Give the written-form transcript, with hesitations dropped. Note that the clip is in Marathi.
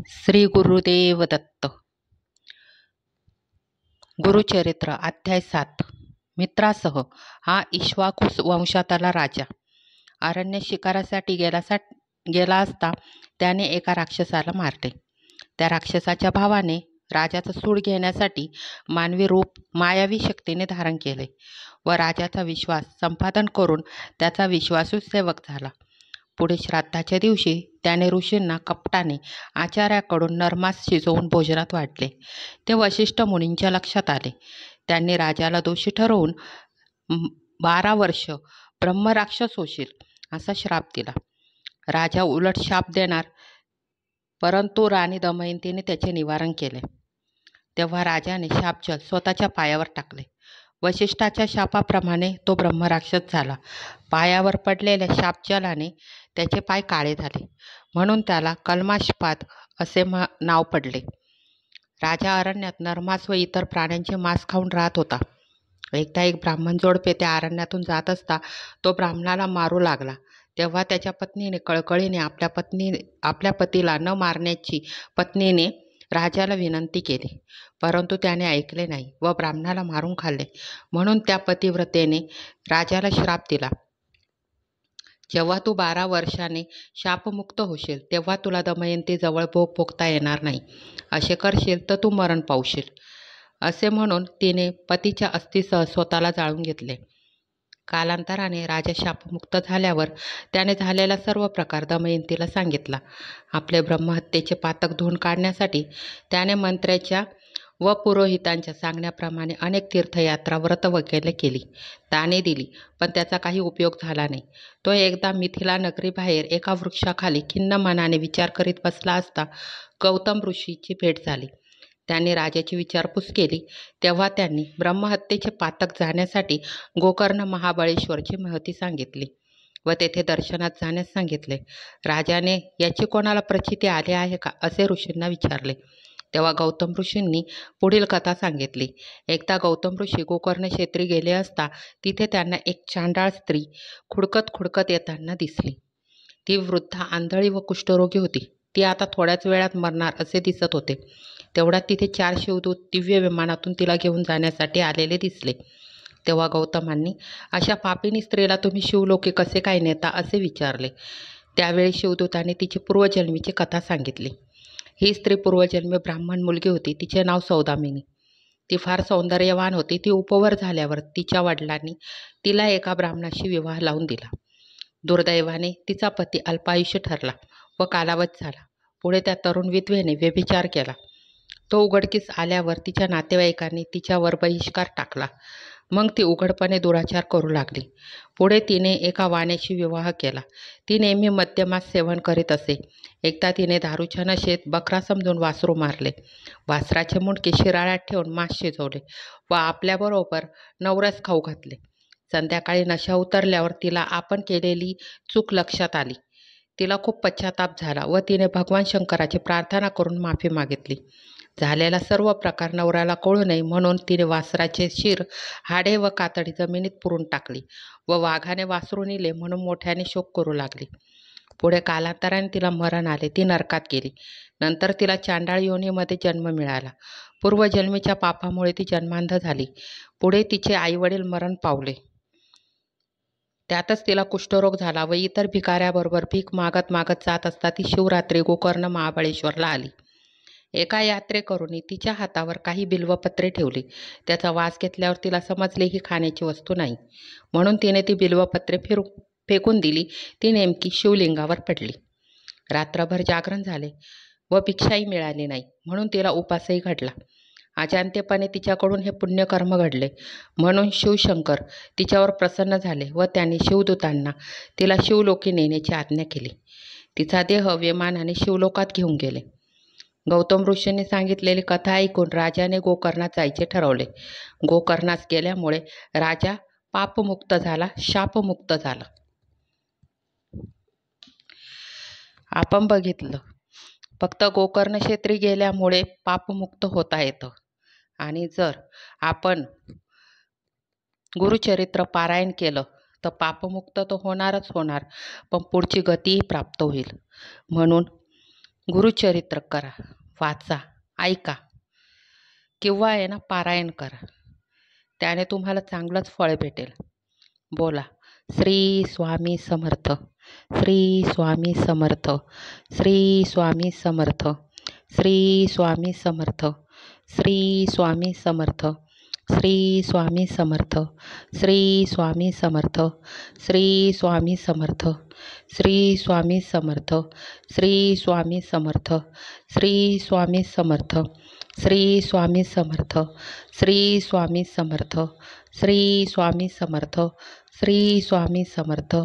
श्री गुरुदेव दत्त. गुरुचरित्र अध्याय 7. मित्रासह हा इक्ष्वाकू वंशातला राजा अरण्य शिकारासाठी गेला असता त्याने एका राक्षसाला मारले. त्या राक्षसाच्या भावाने राजाचा सूड घेण्यासाठी मानवी रूप मायावी शक्तीने धारण केले व राजाचा विश्वास संपादन करून त्याचा विश्वासू सेवक झाला. पुढे श्राद्धाच्या दिवशी त्याने ऋषींना कपटाने आचार्याकडून नरमास शिजवून भोजनात वाढले. ते वशिष्ठ मुनींच्या लक्षात आले. त्यांनी राजाला दोषी ठरवून 12 वर्ष ब्रह्मराक्षस होशील असा श्राप दिला. राजा उलट शाप देणार, परंतु राणी दमयंतीने त्याचे निवारण केले. तेव्हा राजाने शापजल स्वतःच्या पायावर टाकले. वशिष्ठाच्या शापाप्रमाणे तो ब्रह्मराक्षस झाला. पायावर पडलेल्या शापजलाने त्याचे पाय काळे झाले, म्हणून त्याला कल्माशपाद असे नाव पडले. राजा अरण्यात नरमास व इतर प्राण्यांचे मांस खाऊन राहत होता. एकदा एक ब्राह्मण जोडपे त्या अरण्यातून जात असता तो ब्राह्मणाला मारू लागला. तेव्हा त्याच्या पत्नीने कळकळीने आपल्या पतीला न मारण्याची पत्नीने राजाला विनंती केली, परंतु त्याने ऐकले नाही व ब्राह्मणाला मारून खाल्ले. म्हणून त्या पतिव्रतेने राजाला श्राप दिला, जेव्हा तू 12 वर्षाने शापमुक्त होशील तेव्हा तुला दमयंतीजवळ भोग भोगता येणार नाही. असे करशील तर तू मरण पावशील. असे म्हणून तिने पतीच्या अस्थिसह स्वतःला जाळून घेतले. कालांतराने राजा शापमुक्त झाल्यावर त्याने झालेला सर्व प्रकार दमयंतीला सांगितला. आपले ब्रह्महत्येचे पातक धुवून काढण्यासाठी त्याने मंत्र्याच्या व पुरोहितांच्या सांगण्याप्रमाणे अनेक तीर्थयात्रा व्रत वगैरे केली, दाने दिली, पण त्याचा काही उपयोग झाला नाही. तो एकदा मिथिला नगरीबाहेर एका वृक्षाखाली खिन्न मनाने विचार करीत बसला असता गौतम ऋषीची भेट झाली. त्यांनी राजाची विचारपूस केली. तेव्हा त्यांनी ब्रह्महत्येचे पातक जाण्यासाठी गोकर्ण महाबळेश्वरची महती सांगितली व तेथे दर्शनात जाण्यास सांगितले. राजाने याची कोणाला प्रचिती आली आहे का असे ऋषींना विचारले. तेव्हा गौतम ऋषींनी पुढील कथा सांगितली. एकदा गौतम ऋषी गोकर्ण क्षेत्री गेले असता तिथे त्यांना एक चांडाळ स्त्री खुडकत येताना दिसली. ती वृद्ध आंधळी व कुष्ठरोगी होती. ती आता थोड्याच वेळात मरणार असे दिसत होते. तेवढ्यात तिथे 4 शिवदूत दिव्य विमानातून तिला घेऊन जाण्यासाठी आलेले दिसले. तेव्हा गौतमांनी, अशा पापिनी स्त्रीला तुम्ही शिवलोकी कसे काय नेता असे विचारले. त्यावेळी शिवदूतांनी तिची पूर्वजन्मीची कथा सांगितली. ही स्त्री पूर्वजन्मी ब्राह्मण मुलगी होती. तिचे नाव सौदामिनी. ती फार सौंदर्यवान होती. ती उपवर झाल्यावर तिच्या वडिलांनी तिला एका ब्राह्मणाशी विवाह लावून दिला. दुर्दैवाने तिचा पती अल्पायुष्य ठरला व कालावध झाला. पुढे त्या तरुण विधवेने व्यभिचार केला. तो उघडकीस आल्यावर तिच्या नातेवाईकांनी तिच्यावर बहिष्कार टाकला. मग ती उघडपणे दुराचार करू लागली. पुढे तिने एका वाण्याशी विवाह केला. ती नेहमी मद्यमास सेवन करीत असे. एकदा तिने दारूच्या नशेत बकरा समजून वासरू मारले. वासराचे मुंडके शिराळ्यात ठेवून मांस शिजवले व आपल्याबरोबर नवऱ्यास खाऊ घातले. संध्याकाळी नशा उतरल्यावर तिला आपण केलेली चूक लक्षात आली. तिला खूप पश्चाताप झाला व तिने भगवान शंकराची प्रार्थना करून माफी मागितली. झालेला सर्व प्रकार नवऱ्याला कळू नये म्हणून तिने वासराचे शिर, हाडे व कातडी जमिनीत पुरून टाकली व वाघाने वासरू नेले म्हणून मोठ्याने शोक करू लागली. पुढे कालांतराने तिला मरण आले. ती नरकात गेली. नंतर तिला चांडाळ योनीमध्ये जन्म मिळाला. पूर्वजन्मीच्या पापामुळे ती जन्मांध झाली. पुढे तिचे आईवडील मरण पावले. त्यातच तिला कुष्ठरोग झाला व इतर भिकाऱ्याबरोबर भीक मागत मागत जात असता ती शिवरात्री गोकर्ण महाबळेश्वरला आली. एका यात्रेकरूंनी तिच्या हातावर काही बिल्वपत्रे ठेवली. त्याचा वास घेतल्यावर तिला समजले ही खाण्याची वस्तू नाही, म्हणून तिने ती बिल्वपत्रे फेकून दिली. ती नेमकी शिवलिंगावर पडली. रात्रभर जागरण झाले व भिक्षाही मिळाली नाही, म्हणून तिला उपासही घडला. अजाणतेपणे तिच्याकडून हे पुण्यकर्म घडले म्हणून शिवशंकर तिच्यावर प्रसन्न झाले व त्यांनी शिवदूतांना तिला शिवलोकी नेण्याची आज्ञा केली. तिचा देह विमानाने शिवलोकात घेऊन गेले. गौतम ऋषींनी सांगितलेली कथा ऐकून राजाने गोकर्णात जायचे ठरवले. गोकर्णास गेल्यामुळे राजा पापमुक्त झाला, शापमुक्त झाला. आपण बघितलं, फक्त गोकर्ण क्षेत्री गेल्यामुळे पापमुक्त होता येतं आणि जर आपण गुरुचरित्र पारायण केलं तर पापमुक्त तर होणारच होणार, पण पुढची गतीही प्राप्त होईल. म्हणून गुरुचरित्र करा, वाचा, ऐका किंवा आहे ना पारायण करा. त्याने तुम्हाला चांगलंच फळ भेटेल. बोला श्री स्वामी समर्थ, श्री स्वामी समर्थ, श्री स्वामी समर्थ, श्री स्वामी समर्थ, श्री स्वामी समर्थ, श्री स्वामी समर्थ, श्री स्वामी समर्थ, श्री स्वामी समर्थ, श्री स्वामी समर्थ, श्री स्वामी समर्थ, श्री स्वामी समर्थ, श्री स्वामी समर्थ, श्री स्वामी समर्थ, श्री स्वामी समर्थ, श्री स्वामी समर्थ.